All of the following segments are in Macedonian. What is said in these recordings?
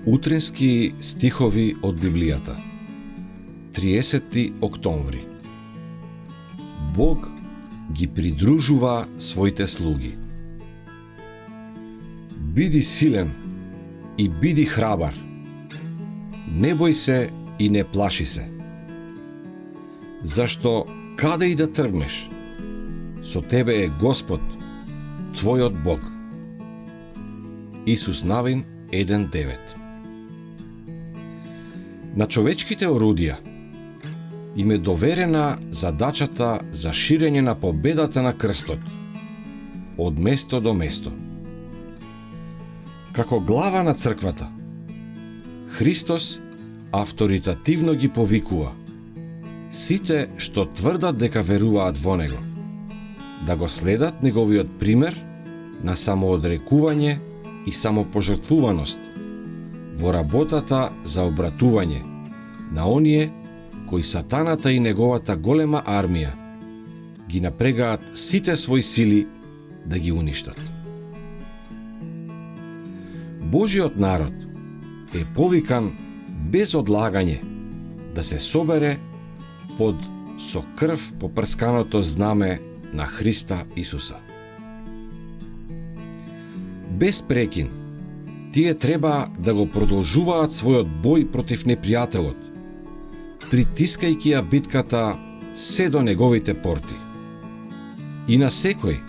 Утренски стихови од Библијата. 30 октомври. Бог ги придружува своите слуги. Биди силен и биди храбар. Не бој се и не плаши се. Зашто каде и да тргнеш, со тебе е Господ, твојот Бог. Исус Навин 1:9. На човечките орудија им е доверена задачата за ширење на победата на крстот, од место до место. Како глава на црквата, Христос авторитативно ги повикува сите што тврдат дека веруваат во Него, да го следат Неговиот пример на самоодрекување и самопожртвуваност во работата за обратување на оние кои сатаната и неговата голема армија ги напрегаат сите своји сили да ги уништат. Божиот народ е повикан без одлагање да се собере под со крв попрсканото знаме на Христа Исуса. Без прекин, тие треба да го продолжуваат својот бој против непријателот, притискајќи ја битката се до неговите порти. И на секој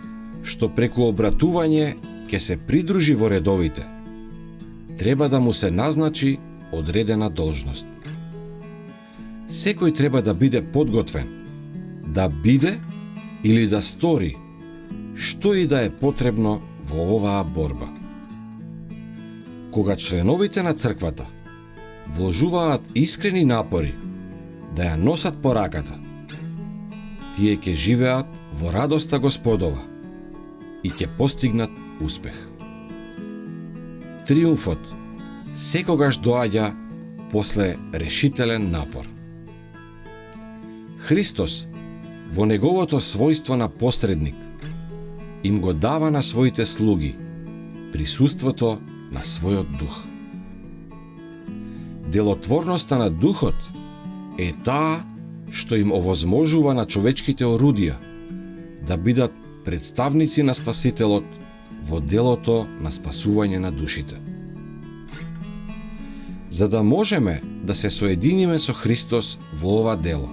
што преку обратување ќе се придружи во редовите, треба да му се назначи одредена должност. Секој треба да биде подготвен, да биде или да стори што и да е потребно во оваа борба. Кога членовите на црквата вложуваат искрени напори да ја носат пораката, тие ќе живеат во радоста Господова и ќе постигнат успех. Триумфот секогаш доаѓа после решителен напор. Христос, во неговото својство на посредник, им го дава на своите слуги присуството на својот дух. Делотворноста на духот е таа што им овозможува на човечките орудија да бидат представници на Спасителот во делото на спасување на душите. За да можеме да се соединиме со Христос во ова дело,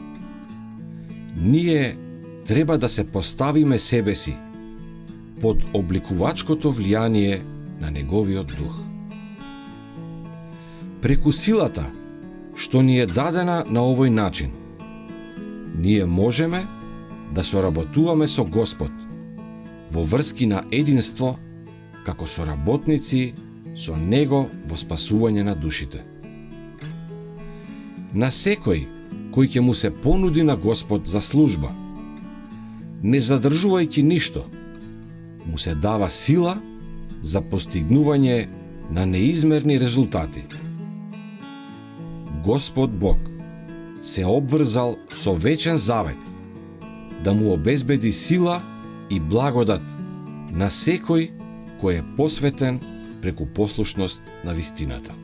ние треба да се поставиме себе си под обликувачкото влијание на Неговиот дух. Преку силата што ни е дадена на овој начин, ние можеме да соработуваме со Господ во врски на единство како соработници со Него во спасување на душите. На секој кој ќе му се понуди на Господ за служба, не задржувајќи ништо, му се дава сила за постигнување на неизмерни резултати. Господ Бог се обврзал со вечен завет да му обезбеди сила и благодат на секој кој е посветен преку послушност на вистината.